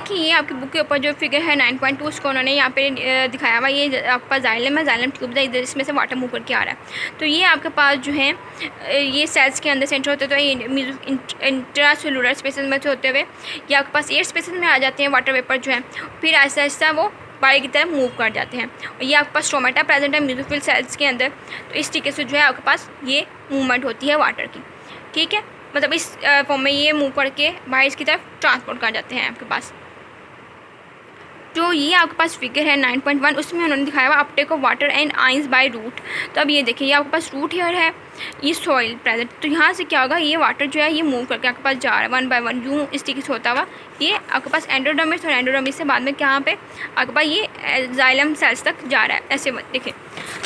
देखिए ये आपकी बुक के ऊपर जो फिगर है 9.2 उसको उन्होंने यहाँ पे दिखाया हुआ। ये आपके पास जाइलम है, जाइलम ट्यूब है, इधर इसमें से वाटर मूव करके आ रहा है। तो ये आपके पास जो है ये सेल्स के अंदर सेंटर होते हैं, तो इंट्रासेलुलर स्पेसेस में से होते हुए ये आपके पास एयर स्पेसेस में आ जाते हैं वाटर वेपर जो है, फिर आहिस्ता आहिस्ता वो बाहर की तरफ मूव कर जाते हैं। और ये आपके पास स्टोमेटा प्रेजेंट है म्यूजिफिल सेल्स के अंदर। तो इस तरीके से जो है आपके पास ये मूवमेंट होती है वाटर की, ठीक है। मतलब इस फॉर्म में ये मूव करके बाहर की तरफ ट्रांसपोर्ट कर जाते हैं आपके पास। जो ये आपके पास फिगर है 9.1 उसमें उन्होंने दिखाया हुआ uptake of water and ions by root. तो अब ये देखिए ये आपके पास रूट हेयर है, ये सॉइल प्रेजेंट, तो यहाँ से क्या होगा, ये वाटर जो है ये मूव करके आपके पास जा रहा है 1 बाय 1 यूँ इस तरीके से होता हुआ ये आपके पास एंडोडर्मिस, और एंडोडर्मिस से बाद में क्या यहाँ पे आपके पास ये जाइलम सेल्स तक जा रहा है। ऐसे देखिए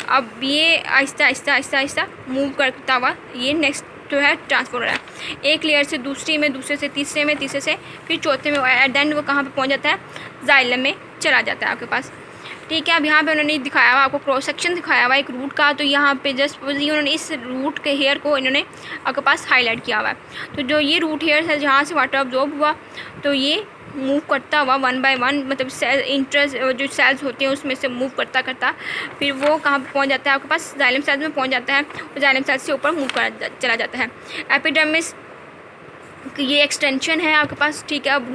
अब ये आहिस्ता आहिस्ता आहिस्ता आहिस्ता मूव करता हुआ ये नेक्स्ट जो है ट्रांसफर हो रहा है एक लेयर से दूसरी में, दूसरे से तीसरे में, तीसरे से फिर चौथे में, एट द एंड वो कहाँ पे पहुँच जाता है, जाइलम में चला जाता है आपके पास, ठीक है। अब यहाँ पे उन्होंने दिखाया हुआ आपको क्रॉस सेक्शन दिखाया हुआ एक रूट का। तो यहाँ पे जस्ट उन्होंने इस रूट के हेयर को इन्होंने आपके पास हाईलाइट किया हुआ है। तो जो ये रूट हेयर है जहाँ से वाटर ऑब्जॉर्ब हुआ तो ये मूव करता हुआ 1 बाय 1 मतलब जो सेल्स होते हैं उसमें से मूव करता करता फिर वो कहाँ पे पहुँच जाता है आपके पास, जाइलम सेल्स में पहुँच जाता है, और जाइलम सेल्स से ऊपर मूव कर चला जाता है। एपिडर्मिस ये एक्सटेंशन है आपके पास, ठीक है। अब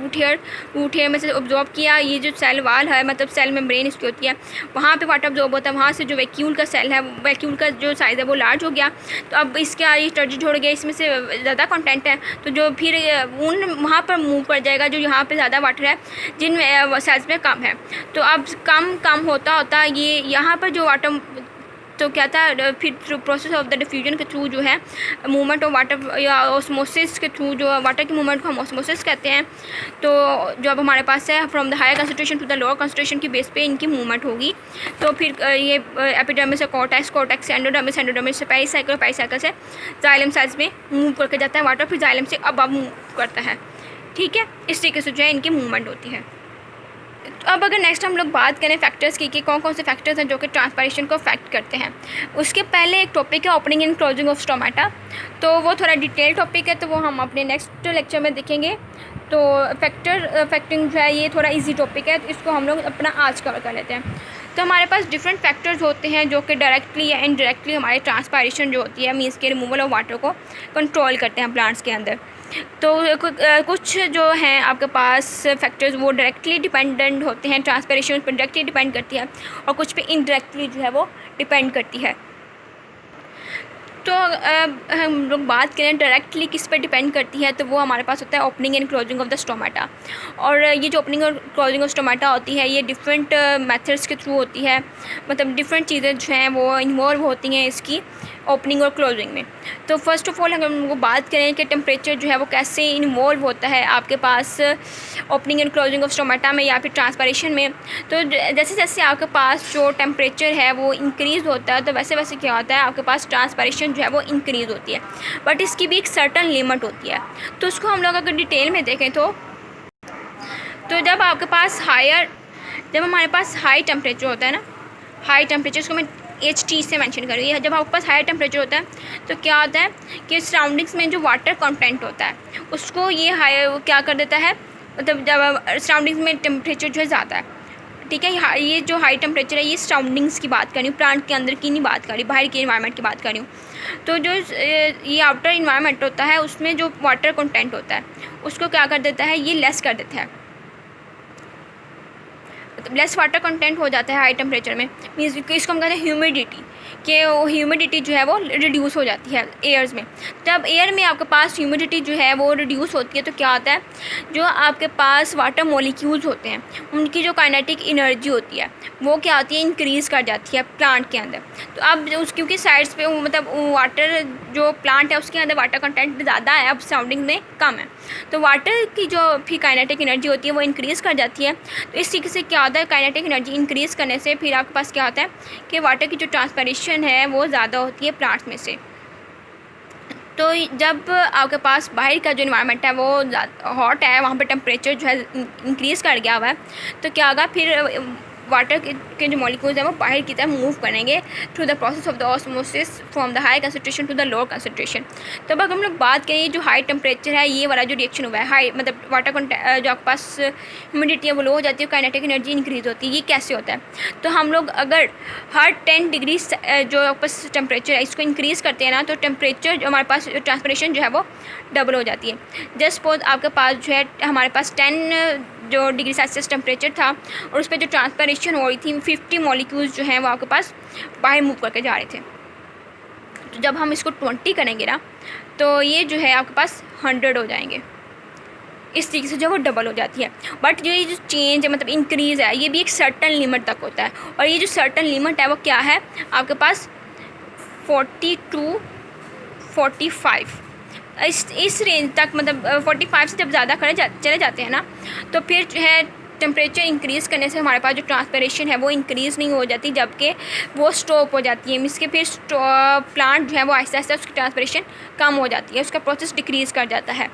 रूट हेयर में से ऑब्जॉर्ब किया, ये जो सेल वाल है मतलब सेल मेम्ब्रेन इसकी होती है, वहाँ पे वाटर ऑब्जॉर्ब होता है, वहाँ से जो वैक्यूल का सेल है, वैक्यूल का जो साइज़ है वो लार्ज हो गया। तो अब इसके ये टर्जिड हो गया, इसमें से ज़्यादा कंटेंट है, तो जो फिर उन वहाँ पर मूव कर जाएगा जो यहाँ पर ज़्यादा वाटर है जिन सेल्स में कम है। तो अब कम होता होता ये यहाँ पर जो वाटर तो क्या था, फिर through process of the diffusion के थ्रू जो है मूवमेंट ऑफ वाटर या ऑस्मोसिस के थ्रू जो वाटर की मूवमेंट को हम ऑस्मोसिस कहते हैं। तो जो अब हमारे पास है from the higher concentration to the lower concentration की बेस पे इनकी मूवमेंट होगी। तो फिर ये एपिडर्मिस से कॉर्टेक्स, कॉर्टेक्स से एंडोडर्मिस, एंडोडर्मिस से पेरिसाइकिल, पेरिसाइकिल से जाइलम सेल्स में मूव करके जाता है वाटर, फिर जाइलम से अब मूव करता है, ठीक है। इस तरीके से जो है इनकी मूवमेंट होती है। तो अब अगर नेक्स्ट हम लोग बात करें फैक्टर्स की कि कौन कौन से फैक्टर्स हैं जो कि ट्रांसपायरेशन को अफेक्ट करते हैं, उसके पहले एक टॉपिक है opening and closing of stomata. तो वो थोड़ा डिटेल टॉपिक है, तो वो हम अपने नेक्स्ट लेक्चर में देखेंगे। तो फैक्टिंग जो है ये थोड़ा इजी टॉपिक है, तो इसको हम लोग अपना आज कवर कर लेते हैं। तो हमारे पास डिफरेंट फैक्टर्स होते हैं जो कि डायरेक्टली या इनडायरेक्टली हमारे ट्रांसपायरेशन जो होती है मीन्स के रिमूवल ऑफ वाटर को कंट्रोल करते हैं प्लांट्स के अंदर। तो कुछ जो हैं आपके पास फैक्टर्स वो डायरेक्टली डिपेंडेंट होते हैं, ट्रांसपायरेशन पर डायरेक्टली डिपेंड करती है, और कुछ पे इनडायरेक्टली जो है वो डिपेंड करती है। तो हम लोग बात करें डायरेक्टली किस पर डिपेंड करती है, तो वो हमारे पास होता है opening and closing of the stomata. और ये जो ओपनिंग और क्लोजिंग ऑफ स्टोमेटा होती है ये डिफरेंट मेथड्स के थ्रू होती है, मतलब डिफरेंट चीज़ें जो हैं वो इन्वॉल्व होती हैं इसकी ओपनिंग और क्लोजिंग में। तो फर्स्ट ऑफ ऑल हम लोग बात करें कि टेम्परेचर जो है वो कैसे इन्वॉल्व होता है आपके पास opening and closing of stomata में या फिर ट्रांसपायरेशन में। तो जैसे जैसे आपके पास जो टेम्परेचर है वो इंक्रीज़ होता है तो वैसे वैसे क्या होता है आपके पास ट्रांसपायरेशन जो है वो इंक्रीज़ होती है, बट इसकी भी एक सर्टन लिमिट होती है। तो उसको हम लोग अगर डिटेल में देखें तो जब आपके पास जब हमारे पास हाई टेम्परेचर होता है ना, हाई टेम्परेचर उसको मैं HT से मेंशन कर रही है, जब आपके पास हाई टेम्परेचर होता है तो क्या होता है कि सराउंडिंग्स में जो वाटर कंटेंट होता है उसको ये हाई क्या कर देता है, मतलब जब सराउंडिंग्स में टेम्परेचर जो है ज़्यादा है, ठीक है। ये जो हाई टेम्परेचर है ये सराउंडिंग्स की बात कर रही हूँ, प्लांट के अंदर की नहीं बात कर रही, बाहर की इन्वायरमेंट की बात कर रही हूँ। तो जो ये आउटर इन्वायरमेंट होता है उसमें जो वाटर कंटेंट होता है उसको क्या कर देता है, ये लेस कर देता है, लेस वाटर कंटेंट हो जाता है हाई टेम्परेचर में। मीन्स इसको हम कहते हैं ह्यूमिडिटी, कि ह्यूमिडिटी जो है वो रिड्यूस हो जाती है एयर्स में। जब एयर में आपके पास ह्यूमिडिटी जो है वो रिड्यूस होती है तो क्या होता है, जो आपके पास वाटर मॉलिक्यूल्स होते हैं उनकी जो काइनेटिक एनर्जी होती है वो क्या होती है, इंक्रीज़ कर जाती है प्लांट के अंदर। तो अब क्योंकि साइड्स पे मतलब वाटर जो प्लांट है उसके अंदर वाटर कंटेंट ज़्यादा है, अब सराउंडिंग में कम है, तो वाटर की जो फिर काइनेटिक एनर्जी होती है वो इंक्रीज़ कर जाती है। तो इस तरीके से क्या होता है, काइनेटिक एनर्जी इंक्रीज़ करने से फिर आपके पास क्या होता है कि वाटर की जो ट्रांसपायरेशन है वो ज़्यादा होती है प्लांट्स में से। तो जब आपके पास बाहर का जो इन्वायरमेंट है वो हॉट है, वहाँ पे टेम्परेचर जो है इंक्रीज़ कर गया हुआ है, तो क्या होगा फिर वाटर के जो मॉलिक्यूल्स हैं वो बाहर की तरफ मूव करेंगे through the process of the osmosis from the high concentration to the lower concentration. तो अब हम लोग बात करें जो हाई टेम्परेचर है, ये वाला जो रिएक्शन हुआ है हाई मतलब वाटर जो आपके पास ह्यूमिडिटी है वो लो हो जाती है, काइनेटिक एनर्जी इंक्रीज होती है। ये कैसे होता है? तो हम लोग अगर हर 10 डिग्री जो आपके पास टेम्परेचर है इसको इंक्रीज़ करते हैं ना, तो टेम्परेचर जो हमारे पास ट्रांसपरेशन जो है वो डबल हो जाती है। जस्ट सपोज आपके पास जो है हमारे पास 10 जो डिग्री सेल्सियस टेम्परेचर था और उस पर जो ट्रांसपरेशन हो रही थी 50 मॉलिक्यूल्स जो हैं वो आपके पास बाहर मूव करके जा रहे थे। तो जब हम इसको 20 करेंगे ना, तो ये जो है आपके पास 100 हो जाएंगे। इस तरीके से जो वो डबल हो जाती है। बट ये जो चेंज है मतलब इंक्रीज़ है, ये भी एक सर्टन लिमिट तक होता है। और ये जो सर्टन लिमिट है वो क्या है आपके पास 40 to 45 इस रेंज तक, मतलब 45 से जब ज़्यादा चले जाते हैं ना, तो फिर जो है टेम्परेचर इंक्रीज़ करने से हमारे पास जो ट्रांसपरेशन है वो इंक्रीज़ नहीं हो जाती, जबकि वो स्टॉप हो जाती है। मीन्स के फिर प्लांट जो है वो आहिस्ता आहिस्ता उसकी ट्रांसपरेशन कम हो जाती है, उसका प्रोसेस डिक्रीज़ कर जाता है।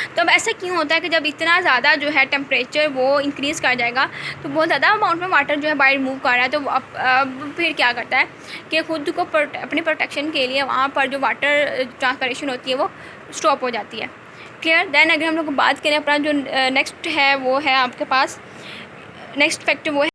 तो अब ऐसा क्यों होता है कि जब इतना ज़्यादा जो है टेम्परेचर वो इंक्रीज़ कर जाएगा तो बहुत ज़्यादा अमाउंट में वाटर जो है बाहर मूव कर रहा है, तो अब फिर क्या करता है कि खुद को अपनी प्रोटेक्शन के लिए वहाँ पर जो वाटर ट्रांसपरेशन होती है वो स्टॉप हो जाती है। क्लियर? देन अगर हम लोग बात करें अपना जो नेक्स्ट है वो है आपके पास नेक्स्ट फैक्टर वो है